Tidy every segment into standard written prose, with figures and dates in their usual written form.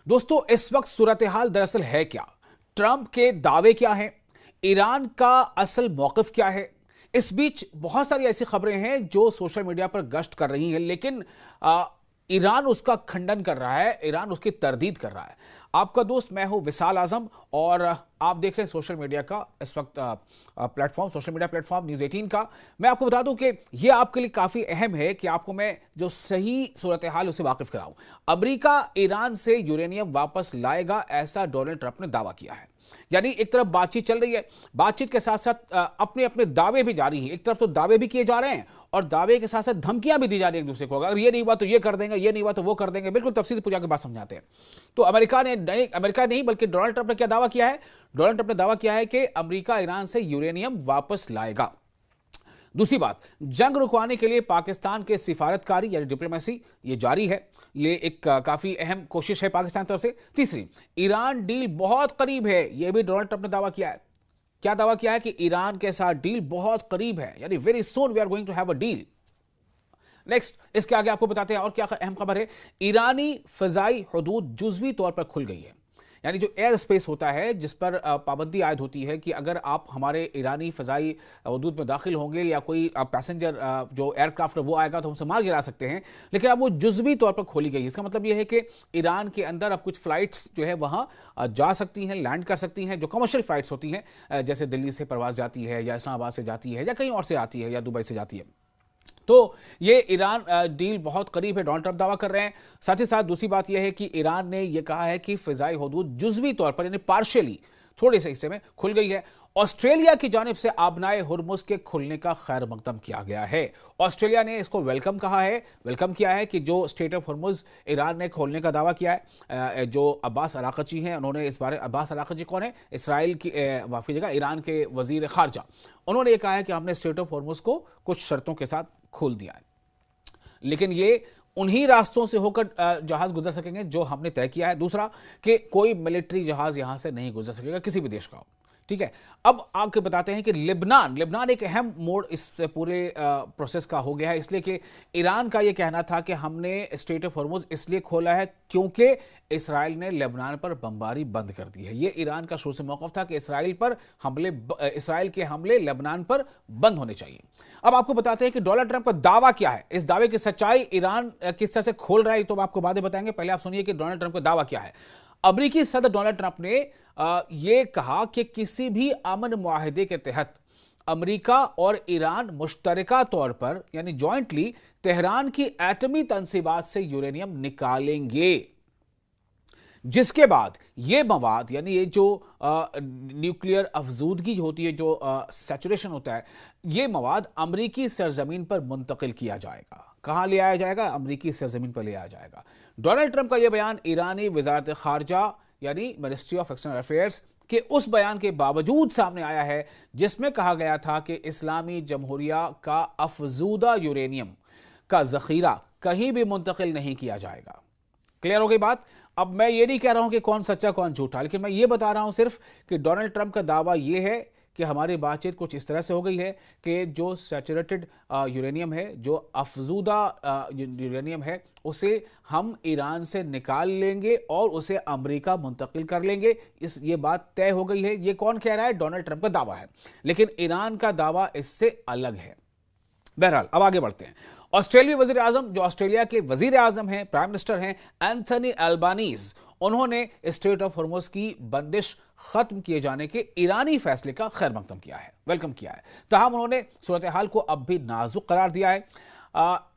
दोस्तों, इस वक्त सूरत हाल दरअसल है क्या? ट्रंप के दावे क्या हैं? ईरान का असल मौकफ क्या है? इस बीच बहुत सारी ऐसी खबरें हैं जो सोशल मीडिया पर गश्त कर रही हैं, लेकिन ईरान उसका खंडन कर रहा है, ईरान उसकी तरदीद कर रहा है। आपका दोस्त मैं हूं विशाल आजम, और आप देख रहे हैं सोशल मीडिया का इस वक्त platform, social media platform news 18 का। मैं आपको बता दूं कि यह आपके लिए काफ़ी अहम है कि आपको मैं जो सही सूरत हाल उसे वाकिफ कराऊं। अमेरिका ईरान से यूरेनियम वापस लाएगा, ऐसा डोनाल्ड ट्रंप ने दावा किया है। यानी एक तरफ बातचीत चल रही है, बातचीत के साथ साथ अपने अपने दावे भी जारी हैं। एक तरफ तो दावे भी किए जा रहे हैं और दावे के साथ साथ धमकियां भी दी जा रही हैं एक दूसरे को। अगर ये नहीं हुआ तो ये कर देंगे, ये नहीं हुआ तो वो कर देंगे। बिल्कुल तफसील पूजा के बाद समझाते हैं। तो अमेरिका नहीं बल्कि डोनाल्ड ट्रंप ने क्या दावा किया है? डोनाल्ड ट्रंप ने दावा किया है कि अमेरिका ईरान से यूरेनियम वापस लाएगा। दूसरी बात, जंग रुकवाने के लिए पाकिस्तान के सिफारतकारी यानी डिप्लोमेसी ये जारी है। ये एक काफी अहम कोशिश है पाकिस्तान तरफ से। तीसरी, ईरान डील बहुत करीब है, यह भी डोनाल्ड ट्रंप ने दावा किया है। क्या दावा किया है? कि ईरान के साथ डील बहुत करीब है, यानी very soon we are going to have a deal. Next, इसके आगे आपको बताते हैं और क्या अहम खबर है। ईरानी फजाई हदूद जुजवी तौर पर खुल गई है। यानी जो एयर स्पेस होता है जिस पर पाबंदी आयद होती है कि अगर आप हमारे ईरानी फजाई हदूद में दाखिल होंगे या कोई पैसेंजर जो एयरक्राफ्ट वो आएगा तो हमसे मार गिरा सकते हैं, लेकिन अब वो जुजवी तौर पर खोली गई है। इसका मतलब ये है कि ईरान के अंदर अब कुछ फ्लाइट्स जो है वहाँ जा सकती हैं, लैंड कर सकती हैं, जो कमर्शियल फ्लाइट्स होती हैं, जैसे दिल्ली से परवाज जाती है या इस्लामाबाद से जाती है या कहीं और से आती है या दुबई से जाती है। तो ये ईरान डील बहुत करीब है, डोनाल्ड ट्रंप दावा कर रहे हैं। साथ ही साथ दूसरी बात यह है कि ईरान ने यह कहा है कि फिजाई हदूद जुजवी तौर पर यानी पार्शियली थोड़े से हिस्से में खुल गई है। ऑस्ट्रेलिया की जानिब से आबनाए हुर्मुज के खुलने का खैर मकदम किया गया है। ऑस्ट्रेलिया ने इसको वेलकम कहा है, वेलकम किया है कि जो स्टेट ऑफ हुर्मुज ईरान ने खोलने का दावा किया है। जो अब्बास अराक़ची हैं उन्होंने इस बारे, अब्बास अराक़ची कौन है? इसराइल की माफी जगह ईरान के वजीर खारजा, उन्होंने ये कहा है कि हमने स्टेट ऑफ हुर्मुज को कुछ शर्तों के साथ खोल दिया है, लेकिन ये उन्हीं रास्तों से होकर जहाज गुजर सकेंगे जो हमने तय किया है। दूसरा कि कोई मिलिट्री जहाज यहां से नहीं गुजर सकेगा, किसी भी देश का हो। ठीक है, अब आपको बताते हैं कि लिबनान एक अहम मोड़ इस पूरे प्रोसेस का हो गया है, इसलिए कि ईरान का यह कहना था कि हमने स्ट्रेट ऑफ हॉर्मुज इसलिए खोला है क्योंकि इसराइल ने लेबनान पर बमबारी बंद कर दी है। यह ईरान का शुरू से मौक़िफ़ था कि इसराइल के हमले लेबनान पर बंद होने चाहिए। अब आपको बताते हैं कि डोनाल्ड ट्रंप का दावा क्या है, इस दावे की सच्चाई ईरान किस तरह से खोल रहा है, तो आपको बातें बताएंगे। पहले आप सुनिए कि डोनाल्ड ट्रंप का दावा क्या है। अमेरिकी सदर डोनाल्ड ट्रंप ने यह कहा कि किसी भी अमन मुआहिदे के तहत अमेरिका और ईरान मुश्तरका तौर पर यानी जॉइंटली तेहरान की एटमी तंसीबात से यूरेनियम निकालेंगे, जिसके बाद ये मवाद यानी ये जो न्यूक्लियर अफजूदगी होती है, जो सैचुरेशन होता है, ये मवाद अमरीकी सरजमीन पर मुंतकिल किया जाएगा। कहां ले आया जाएगा? अमरीकी सरजमीन पर ले आया जाएगा। डोनाल्ड ट्रंप का यह बयान ईरानी वजारत खारजा यानी मिनिस्ट्री ऑफ एक्सटर्नल अफेयर्स के उस बयान के बावजूद सामने आया है जिसमें कहा गया था कि इस्लामी जमहूरिया का अफजूदा यूरेनियम का जखीरा कहीं भी मुंतकिल नहीं किया जाएगा। क्लियर हो गई बात? अब मैं ये नहीं कह रहा हूं कि कौन सच्चा कौन झूठा, लेकिन मैं ये बता रहा हूं सिर्फ कि डोनाल्ड ट्रंप का दावा यह है कि हमारी बातचीत कुछ इस तरह से हो गई है कि जो सैचुरेटेड यूरेनियम है, जो अफजूदा यूरेनियम है, उसे हम ईरान से निकाल लेंगे और उसे अमेरिका मुंतकिल कर लेंगे। ये बात तय हो गई है। ये कौन कह रहा है? डोनाल्ड ट्रंप का दावा है, लेकिन ईरान का दावा इससे अलग है। बहरहाल अब आगे बढ़ते हैं। ऑस्ट्रेलिया वजीर आजम, जो ऑस्ट्रेलिया के वजीर आजम हैं, प्राइम मिनिस्टर हैं, एंथनी अल्बानीज, उन्होंने स्ट्रेट ऑफ हॉर्मुज की बंदिश खत्म किए जाने के ईरानी फैसले का खैर मकदम किया है, वेलकम किया है। ताहम उन्होंने सूरत हाल को अब भी नाजुक करार दिया है।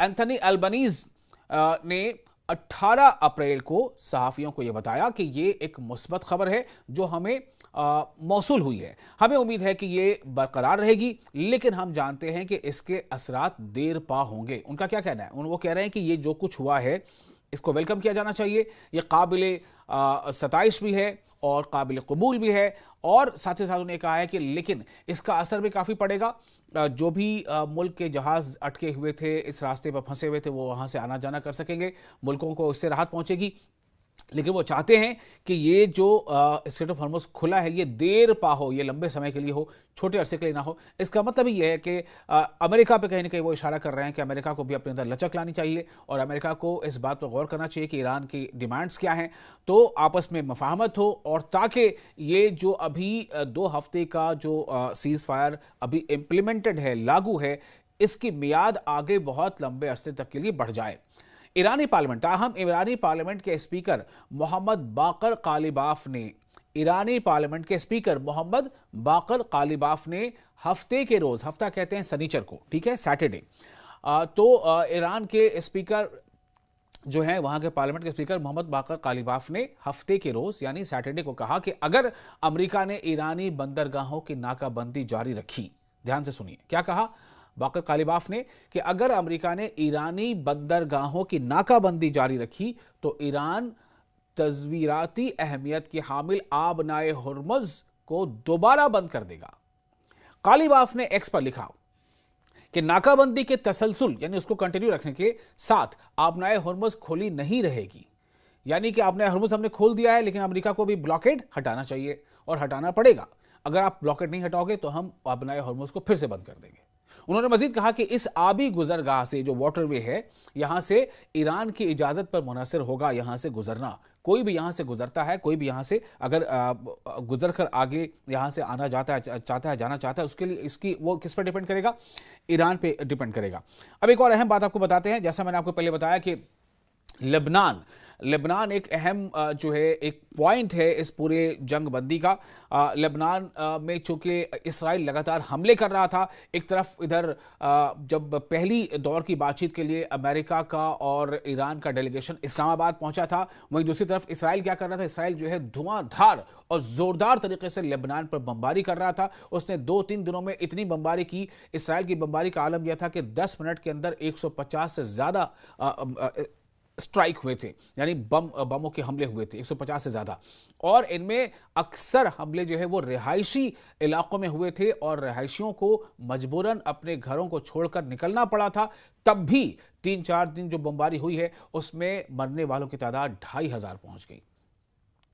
एंथनी अल्बानीज ने 18 अप्रैल को सहाफियों को यह बताया कि यह एक मुस्बत खबर है जो हमें मौसूल हुई है। हमें उम्मीद है कि ये बरकरार रहेगी, लेकिन हम जानते हैं कि इसके असरात देर पा होंगे। उनका क्या कहना है? वो कह रहे हैं कि ये जो कुछ हुआ है इसको वेलकम किया जाना चाहिए। ये काबिल सताइश भी है और काबिल कबूल भी है, और साथ ही साथ उन्होंने कहा है कि लेकिन इसका असर भी काफ़ी पड़ेगा। जो भी मुल्क के जहाज़ अटके हुए थे, इस रास्ते पर फंसे हुए थे, वो वहाँ से आना जाना कर सकेंगे, मुल्कों को इससे राहत पहुँचेगी। लेकिन वो चाहते हैं कि ये जो स्ट्रेट ऑफ हॉर्मुज खुला है ये देर पा हो, ये लंबे समय के लिए हो, छोटे अरसे के लिए ना हो। इसका मतलब ये है कि अमेरिका पे कहीं ना कहीं वो इशारा कर रहे हैं कि अमेरिका को भी अपने अंदर लचक लानी चाहिए और अमेरिका को इस बात पर गौर करना चाहिए कि ईरान की डिमांड्स क्या हैं, तो आपस में मफाहमत हो, और ताकि ये जो अभी 2 हफ्ते का जो सीज फायर अभी इम्प्लीमेंटेड है, लागू है, इसकी मियाद आगे बहुत लंबे अरसे तक के लिए बढ़ जाए। ईरानी पार्लियामेंट, ताहम ईरानी पार्लियामेंट के स्पीकर मोहम्मद बाकर कालिबाफ ने ईरानी पार्लियामेंट के स्पीकर मोहम्मद बाकर कालिबाफ ने हफ्ते के रोज, हफ्ता कहते हैं सनीचर को, ठीक है, सैटरडे, तो ईरान के स्पीकर जो है, वहां के पार्लियामेंट के स्पीकर मोहम्मद बाकर कालिबाफ ने हफ्ते के रोज यानी सैटरडे को कहा कि अगर अमेरिका ने ईरानी बंदरगाहों की नाकाबंदी जारी रखी, ध्यान से सुनिए क्या कहा बाकर कालिबाफ ने, कि अगर अमेरिका ने ईरानी बंदरगाहों की नाकाबंदी जारी रखी तो ईरान तस्वीराती अहमियत की हामिल आबनाए हुर्मुज को दोबारा बंद कर देगा। कालिबाफ ने एक्स पर लिखा कि नाकाबंदी के तसलसल यानी उसको कंटिन्यू रखने के साथ आबनाए हुर्मुज खोली नहीं रहेगी, यानी कि आबनाए हुर्मुज हमने खोल दिया है लेकिन अमेरिका को भी ब्लॉकेड हटाना चाहिए और हटाना पड़ेगा। अगर आप ब्लॉकेड नहीं हटाओगे तो हम आबनाए हुर्मुज को फिर से बंद कर देंगे। उन्होंने मजीद कहा कि इस आबी गुजरगाह से, जो वाटरवे है, यहां से ईरान की इजाजत पर मुनहसर होगा यहां से गुजरना। कोई भी यहां से गुजरता है, कोई भी यहां से अगर गुजर कर आगे यहां से आना चाहता है, जाना चाहता है, उसके लिए इसकी वो किस पर डिपेंड करेगा? ईरान पे डिपेंड करेगा। अब एक और अहम बात आपको बताते हैं, जैसा मैंने आपको पहले बताया कि लेबनान एक अहम जो है एक पॉइंट है इस पूरे जंग बंदी का। लेबनान में चूंकि इसराइल लगातार हमले कर रहा था, एक तरफ इधर जब पहली दौर की बातचीत के लिए अमेरिका का और ईरान का डेलीगेशन इस्लामाबाद पहुंचा था, वहीं दूसरी तरफ इसराइल क्या कर रहा था? इसराइल जो है धुआंधार और जोरदार तरीके से लेबनान पर बमबारी कर रहा था। उसने 2-3 दिनों में इतनी बमबारी की, इसराइल की बमबारी का आलम यह था कि 10 मिनट के अंदर 150 से ज्यादा स्ट्राइक हुए थे, यानी बमों के हमले हुए थे 150 से ज्यादा, और इनमें अक्सर हमले जो है वो रिहायशी इलाकों में हुए थे और रिहायशियों को मजबूरन अपने घरों को छोड़कर निकलना पड़ा था। तब भी 3-4 दिन जो बमबारी हुई है उसमें मरने वालों की तादाद 2500 पहुंच गई।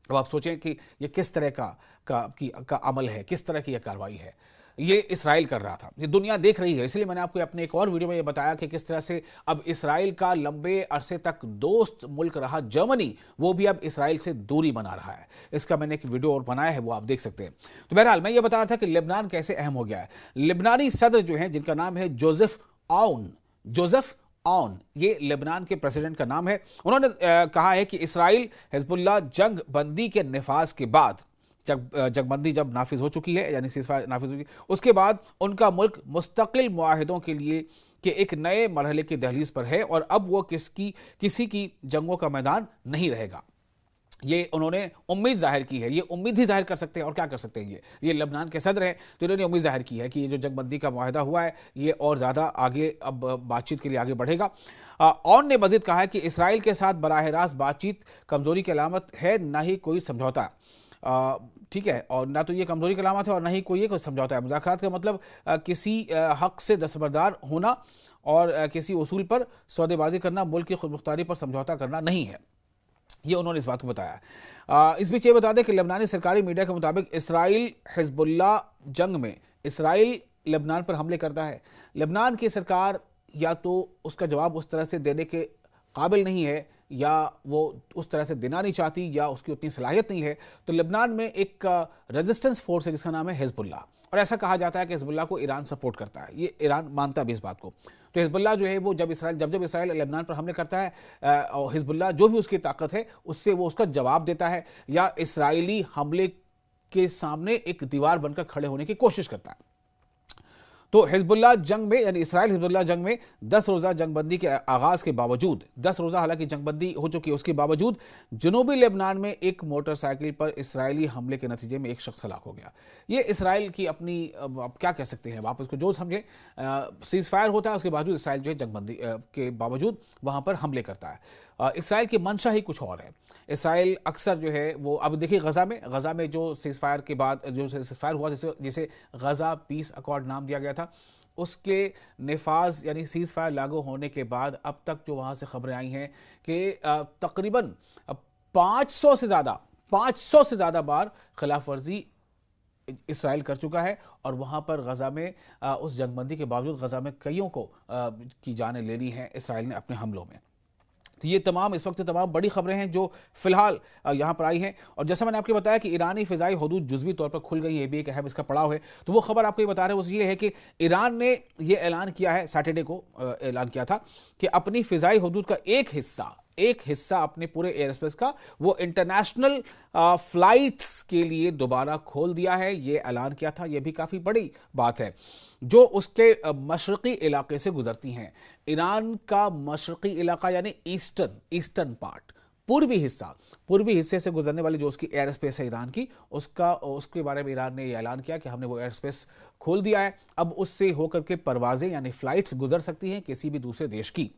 अब आप सोचें कि ये किस तरह का अमल है, किस तरह की यह कार्रवाई है, ये इसराइल कर रहा था, ये दुनिया देख रही है। इसलिए मैंने आपको अपने एक और वीडियो में ये बताया कि किस तरह से अब इसराइल का लंबे अरसे तक दोस्त मुल्क रहा जर्मनी, वो भी अब इसराइल से दूरी बना रहा है। इसका मैंने एक वीडियो और बनाया है, वो आप देख सकते हैं। तो बहरहाल मैं ये बता रहा था कि लेबनान कैसे अहम हो गया है। लेबनानी सदर जो है, जिनका नाम है जोसेफ आउन, ये लेबनान के प्रेसिडेंट का नाम है। उन्होंने कहा है कि इसराइल हिजबुल्लाह जंग बंदी के निफाज के बाद, जंगबंदी जब नाफिज हो चुकी है, यानी सीज़फायर नाफिज हो चुकी है, उसके बाद उनका मुल्क मुस्तकिल मुआहिदों के लिए के एक नए मरहले की दहलीज पर है और अब वो किसी की जंगों का मैदान नहीं रहेगा। ये उन्होंने उम्मीद जाहिर की है, ये उम्मीद ही जाहिर कर सकते हैं और क्या कर सकते हैं। ये लेबनान के सदर हैं, तो इन्होंने उम्मीद जाहिर की है कि ये जो जंगबंदी का मुआहिदा हुआ है ये और ज़्यादा आगे अब बातचीत के लिए आगे बढ़ेगा। ऑन ने मजीद कहा है कि इसराइल के साथ बराह रास्त बातचीत कमजोरी की अलामत है, ना ही कोई समझौता, ठीक है, और ना तो ये कमजोरी की अलामत है और ना ही कोई समझौता है। मुज़ाकरात का मतलब किसी हक से दस्तबरदार होना और किसी उसूल पर सौदेबाजी करना, मुल्क की खुदमुख्तारी पर समझौता करना नहीं है, ये उन्होंने इस बात को बताया। इस बीच ये बता दें कि लेबनानी सरकारी मीडिया के मुताबिक इसराइल हिजबुल्लाह जंग में इसराइल लेबनान पर हमले करता है। लेबनान की सरकार या तो उसका जवाब उस तरह से देने के काबिल नहीं है या वो उस तरह से देना नहीं चाहती या उसकी उतनी सलाहियत नहीं है। तो लेबनान में एक रेजिस्टेंस फोर्स है जिसका नाम है हिजबुल्लाह, और ऐसा कहा जाता है कि हिजबुल्लाह को ईरान सपोर्ट करता है, ये ईरान मानता भी इस बात को। तो हिजबुल्लाह जो है वो जब इसराइल लेबनान पर हमले करता है और हिजबुल्लाह जो भी उसकी ताकत है उससे वो उसका जवाब देता है या इसराइली हमले के सामने एक दीवार बनकर खड़े होने की कोशिश करता है। तो हिजबुल्लाह जंग में, यानी इसराइल हिजबुल्लाह जंग में 10 रोज़ा जंगबंदी के आगाज़ के बावजूद, 10 रोज़ा हालांकि जंगबंदी हो चुकी है, उसके बावजूद जनूबी लेबनान में एक मोटरसाइकिल पर इसराइली हमले के नतीजे में एक शख्स हलाक हो गया। ये इसराइल की अपनी, आप क्या कह सकते हैं, आप इसको जो समझे, सीज फायर होता है, उसके बावजूद इसराइल जो है जंगबंदी के बावजूद वहाँ पर हमले करता है। इसराइल की मंशा ही कुछ और है। इसराइल अक्सर जो है वो, अब देखिए गज़ा में जो सीज फायर के बाद जो सीज फायर हुआ, जिसे गज़ा पीस अकॉर्ड नाम दिया गया था, उसके निफाज यानी सीज फायर लागू होने के बाद अब तक जो वहाँ से खबरें आई हैं कि तकरीबन 500 से ज्यादा बार खिलाफ वर्जी इसराइल कर चुका है और वहां पर गजा में उस जंगबंदी के बावजूद गजा में कईयों को की जानें ले ली हैं इसराइल ने अपने हमलों में। तो ये तमाम इस वक्त तमाम बड़ी खबरें हैं जो फिलहाल यहाँ पर आई हैं। और जैसा मैंने आपको बताया कि ईरानी फिजाई हदूद जुज़वी तौर पर खुल गई है, ये भी एक अहम इसका पड़ाव है। तो वो खबर आपको ये बता रहे हैं वो ये है कि ईरान ने ये ऐलान किया है, सैटरडे को ऐलान किया था कि अपनी फिजाई हदूद का एक हिस्सा अपने पूरे एयर स्पेस का वो इंटरनेशनल फ्लाइट्स के लिए दोबारा खोल दिया है। ये ऐलान किया था, ये भी काफ़ी बड़ी बात है, जो उसके मशरक़ी इलाके से गुजरती हैं। ईरान का मशरक़ी इलाका यानी ईस्टर्न पार्ट, पूर्वी हिस्से से गुजरने वाली जो उसकी एयर स्पेस है ईरान की, उसके बारे में ईरान ने ये ऐलान किया कि हमने वो एयर स्पेस खोल दिया है। अब उससे होकर के परवाजें यानी फ्लाइट्स गुजर सकती हैं किसी भी दूसरे देश की।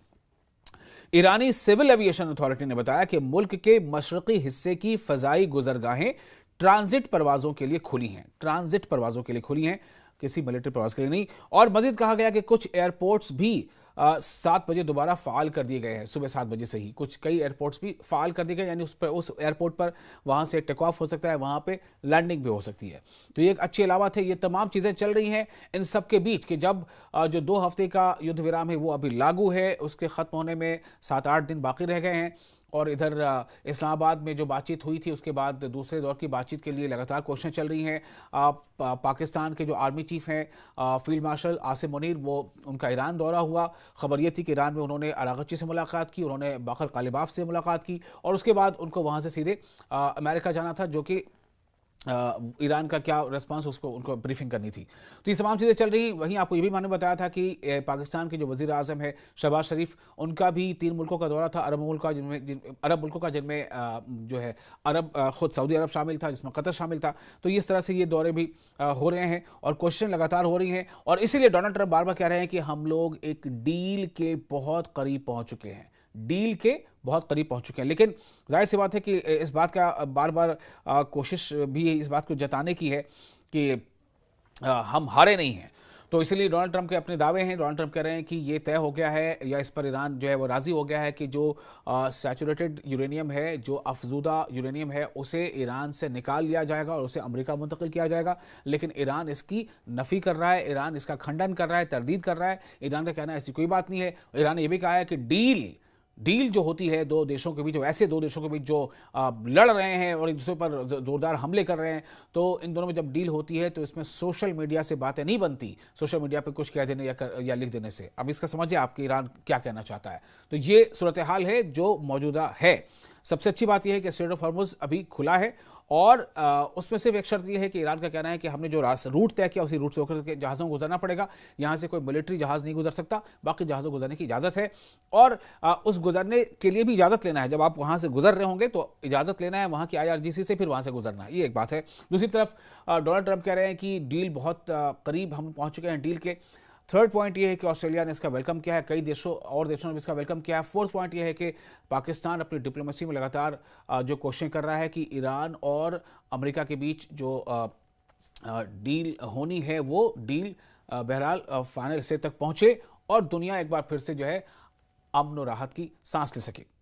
ईरानी सिविल एविएशन अथॉरिटी ने बताया कि मुल्क के मशरक़ी हिस्से की फ़ज़ाई गुज़रगाहें ट्रांजिट परवाज़ों के लिए खुली हैं, किसी मिलिट्री प्रवास के लिए नहीं। और मजीद कहा गया कि कुछ एयरपोर्ट्स भी 7 बजे दोबारा फ़ाल कर दिए गए हैं, सुबह 7 बजे से ही कई एयरपोर्ट्स भी फ़ाल कर दिए गए, यानी उस एयरपोर्ट पर वहाँ से टेक ऑफ हो सकता है, वहाँ पे लैंडिंग भी हो सकती है। तो ये एक अच्छी अलामत है। ये तमाम चीज़ें चल रही हैं इन सब के बीच कि जब जो 2 हफ्ते का युद्ध विराम है वो अभी लागू है, उसके ख़त्म होने में 7-8 दिन बाकी रह गए हैं। और इधर इस्लामाबाद में जो बातचीत हुई थी उसके बाद दूसरे दौर की बातचीत के लिए लगातार कोशिशें चल रही हैं। पाकिस्तान के जो आर्मी चीफ हैं फील्ड मार्शल आसिम मुनीर, वो उनका ईरान दौरा हुआ। खबर ये थी कि ईरान में उन्होंने अरागची से मुलाकात की, उन्होंने बाकर कालिबाफ से मुलाकात की और उसके बाद उनको वहाँ से सीधे अमेरिका जाना था, जो कि ईरान का क्या रिस्पांस उसको उनको ब्रीफिंग करनी थी। तो ये तमाम चीज़ें चल रही। वहीं आपको ये भी मैंने बताया था कि पाकिस्तान के जो वज़ीर आज़म है शहबाज शरीफ, उनका भी 3 मुल्कों का दौरा था, अरब मुल्कों का जिनमें जो है खुद सऊदी अरब शामिल था, जिसमें कतर शामिल था। तो इस तरह से ये दौरे भी हो रहे हैं और कोशिशें लगातार हो रही हैं और इसीलिए डोनाल्ड ट्रंप बार बार कह रहे हैं कि हम लोग एक डील के बहुत करीब पहुँच चुके हैं, लेकिन जाहिर सी बात है कि इस बात का बार बार कोशिश भी इस बात को जताने की है कि हम हारे नहीं हैं। तो इसलिए डोनाल्ड ट्रंप के अपने दावे हैं। डोनाल्ड ट्रंप कह रहे हैं कि ये तय हो गया है या इस पर ईरान जो है वो राज़ी हो गया है कि जो सैचुरेटेड यूरेनियम है, जो अफजूदा यूरेनियम है, उसे ईरान से निकाल लिया जाएगा और उसे अमेरिका मुंतकिल किया जाएगा। लेकिन ईरान इसकी नफ़ी कर रहा है, ईरान इसका खंडन कर रहा है, तरदीद कर रहा है। ईरान का कहना है ऐसी कोई बात नहीं है। ईरान ने यह भी कहा है कि डील जो होती है 2 देशों के बीच, ऐसे 2 देशों के बीच जो लड़ रहे हैं और एक दूसरे पर जोरदार हमले कर रहे हैं, तो इन दोनों में जब डील होती है तो इसमें सोशल मीडिया से बातें नहीं बनती, सोशल मीडिया पे कुछ कह देने या लिख देने से। अब इसका समझिए आपके ईरान क्या कहना चाहता है। तो ये सूरत हाल है जो मौजूदा है। सबसे अच्छी बात यह है कि स्ट्रेट ऑफ हॉर्मुज़ अभी खुला है और उसमें सिर्फ एक शर्त यह है कि ईरान का कहना है कि हमने जो रूट तय किया उसी रूट से होकर के जहाज़ों को गुजरना पड़ेगा। यहाँ से कोई मिलिट्री जहाज़ नहीं गुजर सकता, बाकी जहाज़ों को गुजरने की इजाज़त है और उस गुजरने के लिए भी इजाज़त लेना है। जब आप वहाँ से गुजर रहे होंगे तो इजाज़त लेना है वहाँ की IRGC से, फिर वहाँ से गुजरना है। ये एक बात है। दूसरी तरफ डोनाल्ड ट्रंप कह रहे हैं कि डील बहुत करीब हम पहुँच चुके हैं डील के। थर्ड पॉइंट ये है कि ऑस्ट्रेलिया ने इसका वेलकम किया है, कई देशों ने भी इसका वेलकम किया है। फोर्थ पॉइंट ये है कि पाकिस्तान अपनी डिप्लोमेसी में लगातार जो कोशिशें कर रहा है कि ईरान और अमेरिका के बीच जो डील होनी है वो डील बहरहाल फाइनल स्टेज तक पहुंचे और दुनिया एक बार फिर से जो है अमन और राहत की सांस ले सके।